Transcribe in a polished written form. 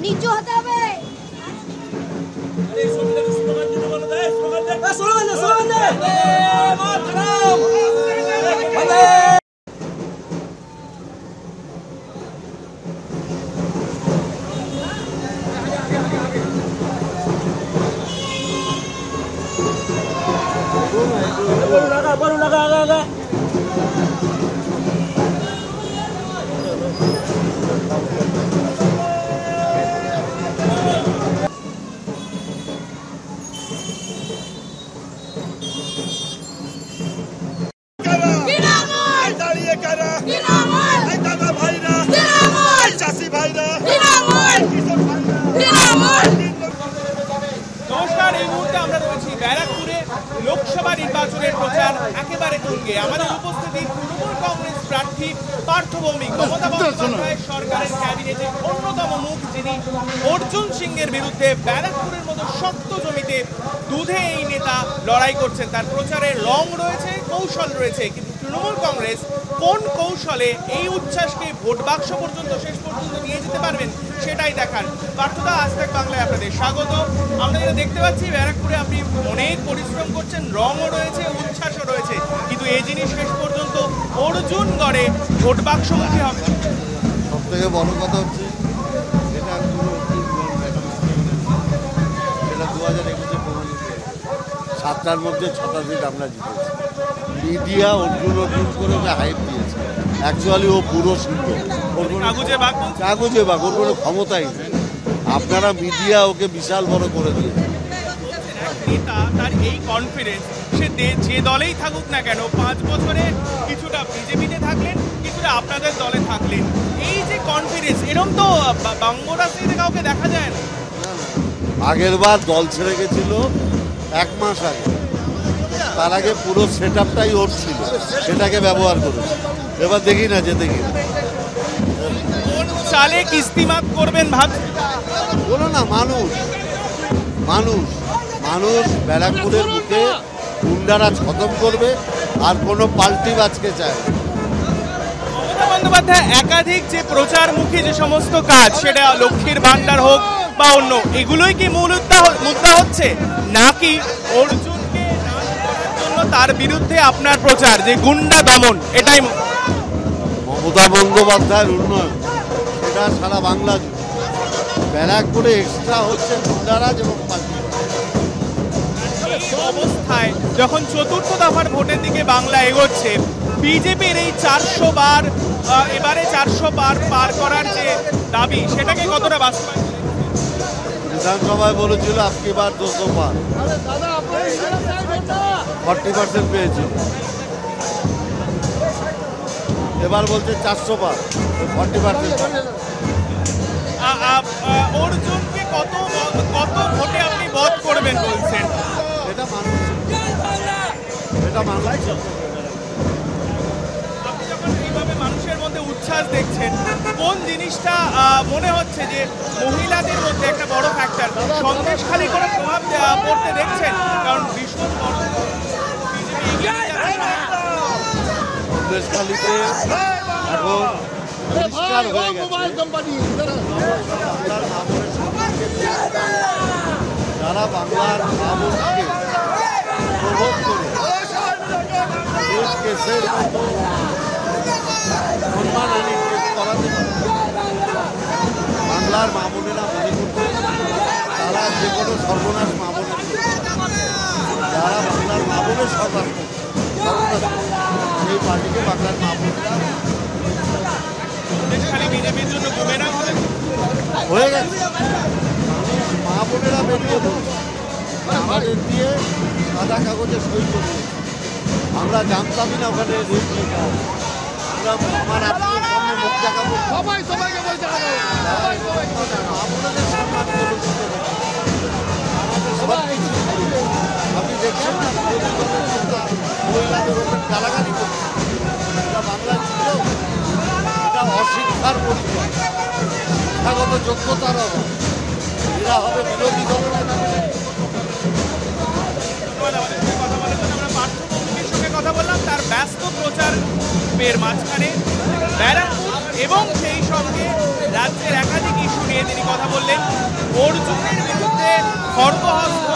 নিচু হতে হবে। baru naga. নমস্কার, এই মুহূর্তে আমরা রয়েছি ব্যারাকপুরে লোকসভা নির্বাচনের প্রচার একেবারে তুঙ্গে। আমাদের উপস্থিতি তৃণমূল কংগ্রেস প্রার্থী পার্থ ভৌমিক, মমতা বন্দ্যোপাধ্যায়ের সরকারের ক্যাবিনেটের অন্যতম মুখ, যিনি অর্জুন সিংয়ের বিরুদ্ধে ব্যারাকপুরের মতো শক্ত জমিতে দুধে এই নেতা লড়াই করছেন। তার প্রচারের রং রয়েছে, কৌশল রয়েছে, কিন্তু তৃণমূল কংগ্রেস কোন কৌশলে এই উচ্ছ্বাসকে ভোট বাক্স পর্যন্ত শেষ পর্যন্ত নিয়ে যেতে পারবেন সেটাই দেখার। পার্থদা, আজ তাক বাংলায় আপনাদের স্বাগত। আমরা যেটা দেখতে পাচ্ছি, ব্যারাকপুরে আপনি অনেক পরিশ্রম করছেন, রঙও রয়েছে, উচ্ছ্বাসও রয়েছে, কিন্তু এই জিনিস শেষ পর্যন্ত অর্জুন গড়ে ভোট বাক্সমুখী হবে। সব থেকে বড় কথা হচ্ছে এটা 2021-এ প্রমাণিত, 7টার মধ্যে 6টা সিট আমরা জিতেছি। মিডিয়া অর্জুন করে ওকে হাইপ দিয়েছে, অ্যাকচুয়ালি ও পুরো সিদ্ধ, কাগজে বাঘ, ওর কোনো ক্ষমতাই নেই। আপনারা মিডিয়া ওকে বিশাল বড় করে দিয়েছে। নেতা তার এই কনফিডেন্স, সে যে দলেই থাকুক না কেন, 5 বছরে কিছুটা বিজেপিতে থাকলেন, কিছুটা আপনাদের দলে থাকলেন, এই যে কনফিডেন্স, এরকম তো বাংলাদেশে কাউকে দেখা যায় না। আগের বার দল ছেড়ে গেছিল 1 মাস আগে, তার আগে পুরো সেট আপটাই ওর ছিল, সেটাকে ব্যবহার করেছে। এবার দেখি না যেতে গিয়ে চালে কিস্তিমাত করবেন ভাব বলো না। মানুষ ব্যারাকপুরের বুকে গুন্ডারা খতম করবে, আর কোনো পাল্টি বাজকে চায়। মমতা বন্দ্যোপাধ্যায় একাধিক যে প্রচারমুখী যে সমস্ত কাজ, সেটা লক্ষ্মীর ভান্ডার হোক বা অন্য, এগুলোই কি মূল মুদ্রা হচ্ছে, নাকি অর্জুনকে নাশ করার জন্য তার বিরুদ্ধে আপনার প্রচার যে গুন্ডা দমন, এটাই? মমতা বন্দ্যোপাধ্যায়ের উন্নয়ন এটা সারা বাংলা জুড়ে, ব্যারাকপুরে এক্সট্রা হচ্ছে গুন্ডারাজ এবং পার্টি। এই অবস্থায় যখন চতুর্থ দফার ভোটের দিকে বাংলা এগোচ্ছে, বিজেপির এই 400 বার এবারে 400 বার পার করার যে দাবি, সেটাকে কতটা বাস্তবায়ন? বিধানসভায় বলেছিল আপনি বার 200 বার, 40% পেয়েছিল। এবার বলছে 400 বার, 40%। অর্জুনকে কত ভোটে আপনি বধ করবেন বলছেন? এটা মানুষ, আপনি যখন এইভাবে মানুষের মধ্যে উচ্ছ্বাস দেখছেন, কোন জিনিসটা মনে হচ্ছে যে মহিলাদের মধ্যে একটা বড় ফ্যাক্টর, সন্দেশখালী কোনো প্রভাব পড়তে দেখছেন? কারণ ভীষণ বড় বিজেপি এগিয়ে যাচ্ছে। সন্দেশখালীতে এখন পরিষ্কার হয়ে গেছে যারা বাংলার ভাবনকে প্রভোগ করে কেসের সম্মানহানি কেস করাতে পারে, বাংলার মা বোনেরা মনে করতে তারা যে কোনো সর্বনাশ মা বোনের, যারা বাংলার মা বোনের সর্বনাশ করছে সেই পার্টিকে বাংলার মা বোনেরা সন্দেশখালী বিজেপির জন্য বুমেরাং হয়ে গেছে। মা বোনেরা বেরিয়ে বলছে আমাদের দিয়ে সাদা কাগজে সই করছে, আমরা জানতামই না ওখানে রেট লেখা হবে। আমরা আমার আপনার সামনে মুখ দেখাবো, সবাইকে বলতে হবে মা বোনেদের সম্মান করুন। আপনি দেখছেন না মহিলাদের ওপর গালাগালি করছে, এটা বাংলা ছিল, এটা অশিক্ষার পরিচয়, শিক্ষাগত যোগ্যতার অভাব। এরা হবে বিরোধী দলনেতা। কথা বললাম তার ব্যস্ত প্রচারের মাঝখানে ব্যারাকপুর এবং সেই সঙ্গে রাজ্যের একাধিক ইস্যু নিয়ে তিনি কথা বললেন। অর্জুনের বিরুদ্ধে খড়গহস্ত